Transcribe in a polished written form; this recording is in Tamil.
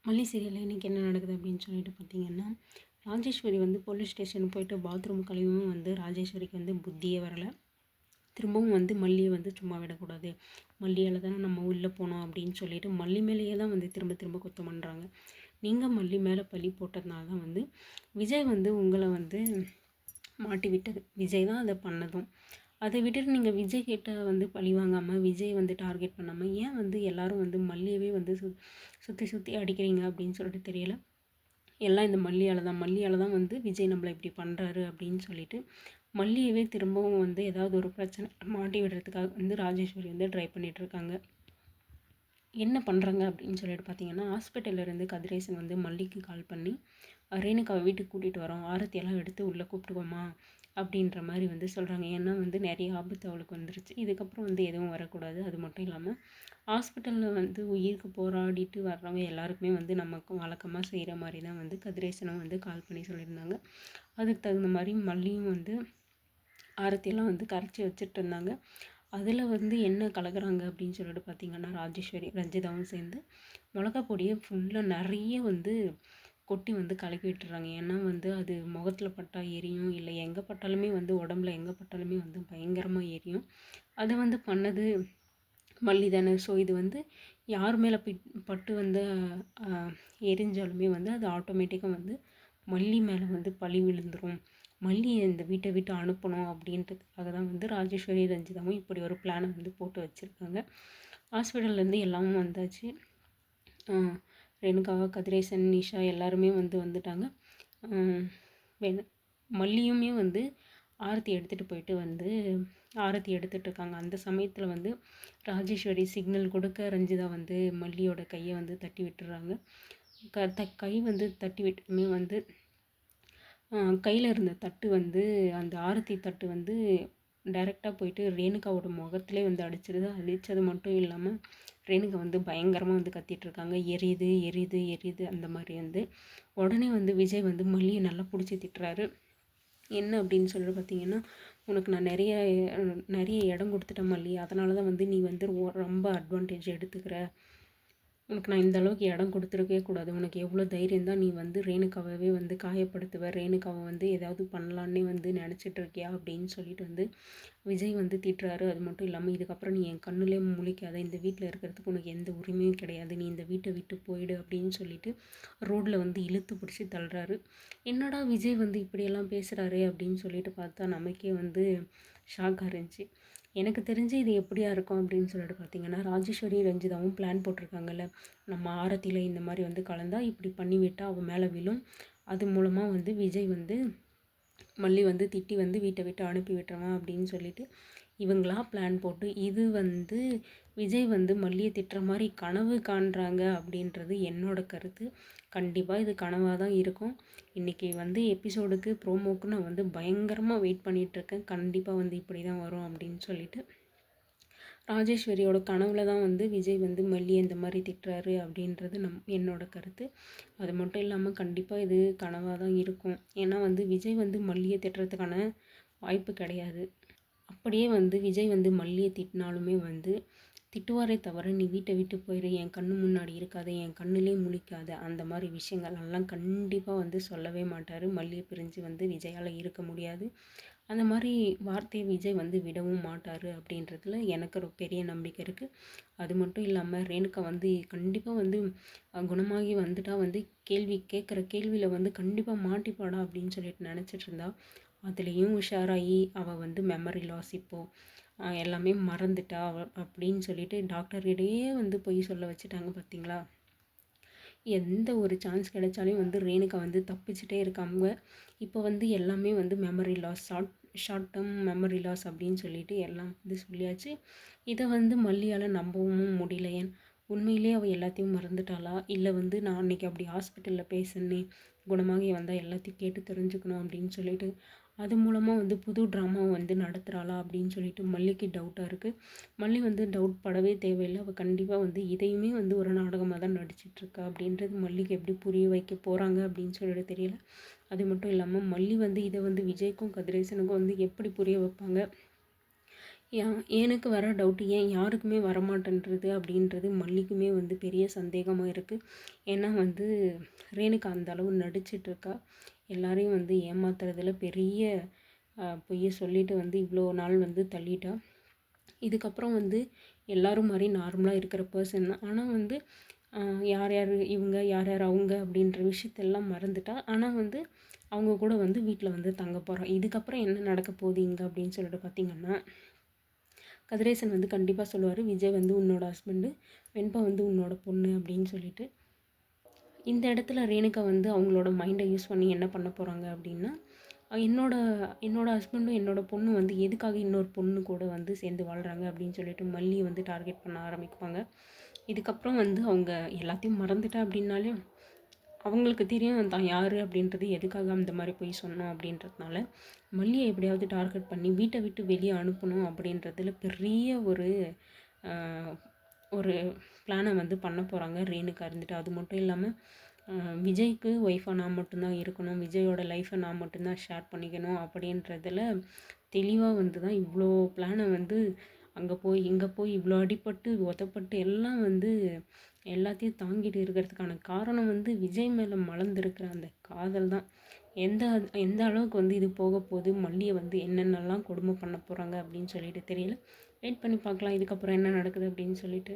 மல்லி சீரியலில் இன்றைக்கி என்ன நடக்குது அப்படின்னு சொல்லிட்டு பார்த்தீங்கன்னா, ராஜேஸ்வரி வந்து போலீஸ் ஸ்டேஷன் போயிட்டு பாத்ரூம் கழுவியும் வந்து ராஜேஸ்வரிக்கு வந்து புத்தியே வரலை. திரும்பவும் வந்து மல்லியை வந்து சும்மா விடக்கூடாது, மல்லியால் தானே நம்ம உள்ளே போனோம் அப்படின்னு சொல்லிட்டு மல்லி மேலேயே தான் வந்து திரும்ப திரும்ப குத்தம் பண்ணுறாங்க. நீங்கள் மல்லி மேலே பழி போட்டதுனால தான் வந்து விஜய் வந்து உங்களை வந்து மாட்டி விட்டது. விஜய் தான் அதை பண்ணதும். அதை விட்டுட்டு நீங்கள் விஜய் கிட்ட வந்து பழி வாங்காமல், விஜய் வந்து டார்கெட் பண்ணாமல், ஏன் வந்து எல்லோரும் வந்து மல்லியவே வந்து சுற்றி சுற்றி அடிக்கிறீங்க அப்படின்னு சொல்லிட்டு தெரியல. எல்லாம் இந்த மல்லியால் தான் வந்து விஜய் நம்மளை இப்படி பண்ணுறாரு அப்படின்னு சொல்லிட்டு மல்லியவே திரும்பவும் வந்து ஏதாவது ஒரு பிரச்சனை மாட்டி விடுறதுக்காக வந்து ராஜேஸ்வரி வந்து ட்ரை பண்ணிகிட்ருக்காங்க. என்ன பண்ணுறாங்க அப்படின்னு சொல்லிட்டு பார்த்தீங்கன்னா, ஹாஸ்பிட்டல்லேருந்து கதிரேசன் வந்து மல்லிக்கு கால் பண்ணி ரேணுகாவை வீட்டுக்கு கூட்டிகிட்டு வரோம், ஆரத்தியெல்லாம் எடுத்து உள்ளே கூப்பிட்டுக்கோமா அப்படின்ற மாதிரி வந்து சொல்கிறாங்க. ஏன்னா வந்து நிறைய ஆபத்து அவளுக்கு வந்துருச்சு, இதுக்கப்புறம் வந்து எதுவும் வரக்கூடாது. அது மட்டும் இல்லாமல் ஹாஸ்பிட்டலில் வந்து உயிருக்கு போராடிட்டு வர்றவங்க எல்லாருக்குமே வந்து நமக்கு வழக்கமாக செய்கிற மாதிரி தான் வந்து கதிரேசனும் வந்து கால் பண்ணி சொல்லியிருந்தாங்க. அதுக்கு தகுந்த மாதிரி மல்லியும் வந்து ஆரத்தியெல்லாம் வந்து கரைச்சி வச்சுட்டு இருந்தாங்க. அதில் வந்து என்ன கலக்குறாங்க அப்படின்னு சொல்லிட்டு பார்த்திங்கன்னா, ராஜேஸ்வரி ரஞ்சிதாவும் சேர்ந்து மிளகா பொடியை ஃபுல்லாக நிறைய வந்து கொட்டி வந்து கலக்கி விட்டுறாங்க. ஏன்னா வந்து அது முகத்தில் பட்டால் எரியும், இல்லை எங்கே பட்டாலுமே வந்து உடம்புல எங்கே பட்டாலுமே வந்து பயங்கரமாக எரியும். அது வந்து பண்ணது மல்லி தானே. ஸோ இது வந்து யார் மேலே பட்டு வந்து எரிஞ்சாலுமே வந்து அது ஆட்டோமேட்டிக்காக வந்து மல்லி மேலே வந்து பழி விழுந்துடும், மல்லியை இந்த வீட்டை விட்டு அனுப்பணும் அப்படின்றதுக்காக தான் வந்து ராஜேஸ்வரி ரஞ்சிதாவும் இப்படி ஒரு பிளானை வந்து போட்டு வச்சுருக்காங்க. ஹாஸ்பிட்டல்லேருந்து எல்லாமும் வந்தாச்சு. ரேணுகா, கதிரேசன், நிஷா எல்லாருமே வந்து வந்துட்டாங்க. மல்லியுமே வந்து ஆரத்தி எடுத்துகிட்டு போயிட்டு வந்து ஆரத்தி எடுத்துகிட்ருக்காங்க. அந்த சமயத்தில் வந்து ராஜேஸ்வரி சிக்னல் கொடுக்க ரஞ்சிதா வந்து மல்லியோட கையை வந்து தட்டி விட்டுறாங்க. கை வந்து தட்டி விட்டுமே வந்து கையில் இருந்த தட்டு வந்து அந்த ஆரத்தி தட்டு வந்து டைரெக்டாக போயிட்டு ரேணுகாவோட முகத்திலே வந்து அடிச்சிடுது. அடித்தது மட்டும் இல்லாமல் ரேணுகா வந்து பயங்கரமாக வந்து கத்திகிட்ருக்காங்க, எரியுது எரியுது எரியுது அந்த மாதிரி வந்து. உடனே வந்து விஜய் வந்து மல்லியை நல்லா பிடிச்சி திட்டுறாரு. என்ன அப்படின்னு சொல்லிட்டு பார்த்தீங்கன்னா, உனக்கு நான் நிறைய இடம் கொடுத்துட்டேன் மல்லி, அதனால தான் வந்து நீ வந்து ரொம்ப அட்வான்டேஜ் எடுத்துக்கிற, உனக்கு நான் இந்த அளவுக்கு இடம் கொடுத்துருக்கவே கூடாது, உனக்கு எவ்வளோ தைரியம் தான் நீ வந்து ரேணுகாவே வந்து காயப்படுத்துவ, ரேணுகாவை வந்து ஏதாவது பண்ணலான்னே வந்து நினச்சிட்டு இருக்கியா அப்படின்னு சொல்லிட்டு வந்து விஜய் வந்து திட்டுறாரு. அது மட்டும் இல்லாமல் இதுக்கப்புறம் நீ என் கண்ணுலே முழிக்காத, இந்த வீட்டில் இருக்கிறதுக்கு உனக்கு எந்த உரிமையும் கிடையாது, நீ இந்த வீட்டை விட்டு போயிடு அப்படின்னு சொல்லிட்டு ரோட்டில் வந்து இழுத்து பிடிச்சி தள்ளுறாரு. என்னடா விஜய் வந்து இப்படியெல்லாம் பேசுகிறாரு அப்படின்னு சொல்லிட்டு பார்த்தா நமக்கே வந்து ஷாக்காக இருந்துச்சு. எனக்கு தெரிஞ்சு இது எப்படியா இருக்கும் அப்படின்னு சொல்லிட்டு பார்த்தீங்கன்னா, ராஜேஸ்வரி ரஞ்சிதாவும் பிளான் போட்டிருக்காங்கல்ல, நம்ம ஆரத்தியில் இந்த மாதிரி வந்து கலந்தால் இப்படி பண்ணி விட்டால் அவன் மேலே விழும், அது மூலமாக வந்து விஜய் வந்து மல்லி வந்து திட்டி வந்து வீட்டை விட்டு அனுப்பி விட்டுருவான் அப்படின்னு சொல்லிட்டு இவங்களா பிளான் போட்டு இது வந்து விஜய் வந்து மல்லியை திட்டுற மாதிரி கனவு காண்றாங்க அப்படின்றது என்னோட கருத்து. கண்டிப்பாக இது கனவாக தான் இருக்கும். இன்றைக்கி வந்து எபிசோடுக்கு ப்ரோமோக்கு நான் வந்து பயங்கரமாக வெயிட் பண்ணிகிட்ருக்கேன். கண்டிப்பாக வந்து இப்படி தான் வரும் அப்படின்னு சொல்லிட்டு. ராஜேஸ்வரியோட கனவுல தான் வந்து விஜய் வந்து மல்லியை இந்த மாதிரி திட்டுறாரு அப்படின்றது என்னோட கருத்து. அது மட்டும் இல்லாமல் கண்டிப்பாக இது கனவாக தான் இருக்கும். ஏன்னா வந்து விஜய் வந்து மல்லியை திட்டுறதுக்கான வாய்ப்பு கிடையாது. அப்படியே வந்து விஜய் வந்து மல்லியை திட்டினாலுமே வந்து திட்டுவாரே தவிர நீ வீட்டை விட்டு போயிடு, என் கண்ணு முன்னாடி இருக்காத, என் கண்ணுலே முழிக்காத, அந்த மாதிரி விஷயங்கள் எல்லாம் கண்டிப்பாக வந்து சொல்லவே மாட்டார். மல்லியை பிரிஞ்சு வந்து விஜயால் இருக்க முடியாது, அந்த மாதிரி வார்த்தையை விஜய் வந்து விடவும் மாட்டார் அப்படின்றதுல எனக்கு ஒரு பெரிய நம்பிக்கை இருக்குது. அது மட்டும் இல்லாமல் ரேணுகா வந்து கண்டிப்பாக வந்து குணமாகி வந்துட்டால் வந்து கேட்குற கேள்வியில் வந்து கண்டிப்பாக மாட்டிப்பாடா அப்படின்னு சொல்லிட்டு நினச்சிட்டு இருந்தா, அதுலேயும் உஷாராகி அவள் வந்து மெமரி லாஸ் இப்போது எல்லாமே மறந்துட்டா அப்படின்னு சொல்லிட்டு டாக்டர்கிட்டயே வந்து பொய் சொல்ல வச்சுட்டாங்க பார்த்தீங்களா. எந்த ஒரு சான்ஸ் கிடைச்சாலும் வந்து ரேணுகா வந்து தப்பிச்சுட்டே இருக்காங்க. இப்போ வந்து எல்லாமே வந்து memory loss, short term memory loss அப்படின்னு சொல்லிட்டு எல்லாம் வந்து சொல்லியாச்சு. இதை வந்து மல்லியால் நம்பவும் முடியல. ஏன் உண்மையிலேயே அவள் எல்லாத்தையும் மறந்துட்டாளா, இல்லை வந்து நான் அன்றைக்கி அப்படி ஹாஸ்பிட்டலில் பேசுனேன், குணமாகி வந்தால் எல்லாத்தையும் கேட்டு தெரிஞ்சுக்கணும் அப்படின்னு சொல்லிட்டு அது மூலமாக வந்து புது ட்ராமாவை வந்து நடத்துகிறாளா அப்படின்னு சொல்லிட்டு மல்லிக்கு டவுட்டாக இருக்குது. மல்லி வந்து டவுட் படவே தேவையில்லை, அவள் கண்டிப்பாக வந்து இதையுமே வந்து ஒரு நாடகமாக தான் நடிச்சிட்ருக்கா அப்படின்றது மல்லிக்கு எப்படி புரிய வைக்க போகிறாங்க அப்படின்னு சொல்லிட்டு தெரியல. அது மட்டும் இல்லாமல் மல்லி வந்து இதை வந்து விஜய்க்கும் கதிரேசனுக்கும் வந்து எப்படி புரிய வைப்பாங்க, எனக்கு வர டவுட்டு ஏன் யாருக்குமே வரமாட்டேன்றது அப்படின்றது மல்லிக்குமே வந்து பெரிய சந்தேகமாக இருக்குது. ஏன்னா வந்து ரேணுகா அந்த அளவு நடிச்சிட்ருக்கா. எல்லாரையும் வந்து ஏமாத்துறதுல பெரிய பொய்யை சொல்லிட்டு வந்து இவ்வளோ நாள் வந்து தள்ளிட்டா. இதுக்கப்புறம் வந்து எல்லோரும் மாதிரி நார்மலாக இருக்கிற பர்சன் தான். ஆனால் வந்து யார் யார் இவங்க, யார் யார் அவங்க அப்படின்ற விஷயத்தெல்லாம் மறந்துட்டா. ஆனால் வந்து அவங்க கூட வந்து வீட்டில் வந்து தங்க போகிறோம். இதுக்கப்புறம் என்ன நடக்க போகுது இங்கே அப்படின்னு சொல்லிட்டு பார்த்திங்கன்னா, கதிரேசன் வந்து கண்டிப்பாக சொல்லுவார், விஜய் வந்து உன்னோட ஹஸ்பண்டு, வெண்பா வந்து உன்னோட பொண்ணு அப்படின்னு சொல்லிட்டு. இந்த இடத்துல ரேணுகா வந்து அவங்களோட மைண்டை யூஸ் பண்ணி என்ன பண்ண போகிறாங்க அப்படின்னா, என்னோட ஹஸ்பண்டும் என்னோட பொண்ணு வந்து எதுக்காக இன்னொரு பொண்ணு கூட வந்து சேர்ந்து வாழ்கிறாங்க அப்படின்னு சொல்லிட்டு மல்லியை வந்து டார்கெட் பண்ண ஆரம்பிப்பாங்க. இதுக்கப்புறம் வந்து அவங்க எல்லாத்தையும் மறந்துட்டா அப்படின்னாலே அவங்களுக்கு தெரியும் தான் யார் அப்படின்றது, எதுக்காக அந்த மாதிரி போய் சொன்னோம் அப்படின்றதுனால மல்லியை எப்படியாவது டார்கெட் பண்ணி வீட்டை விட்டு வெளியே அனுப்பணும் அப்படின்றதுல பெரிய ஒரு பிளானை வந்து பண்ண போகிறாங்க ரேணுகா இருந்துட்டு. அது மட்டும் இல்லாமல் விஜய்க்கு ஒய்ஃபாக நான் மட்டும்தான் இருக்கணும், விஜயோட லைஃப்பை நான் மட்டும்தான் ஷேர் பண்ணிக்கணும் அப்படின்றதில் தெளிவாக வந்து தான் இவ்வளோ பிளானை வந்து அங்கே போய் இங்கே போய் இவ்வளோ அடிபட்டு உதப்பட்டு எல்லாம் வந்து எல்லாத்தையும் தாங்கிட்டு இருக்கிறதுக்கான காரணம் வந்து விஜய் மேலே மலர்ந்துருக்கிற அந்த காதல் தான். எந்த எந்த அளவுக்கு வந்து இது போக போகுது, மல்லியை வந்து என்னென்னலாம் கொடுமை பண்ண போகிறாங்க அப்படின்னு சொல்லிட்டு தெரியல. வெயிட் பண்ணி பார்க்கலாம் இதுக்கப்புறம் என்ன நடக்குது அப்படின்னு சொல்லிட்டு.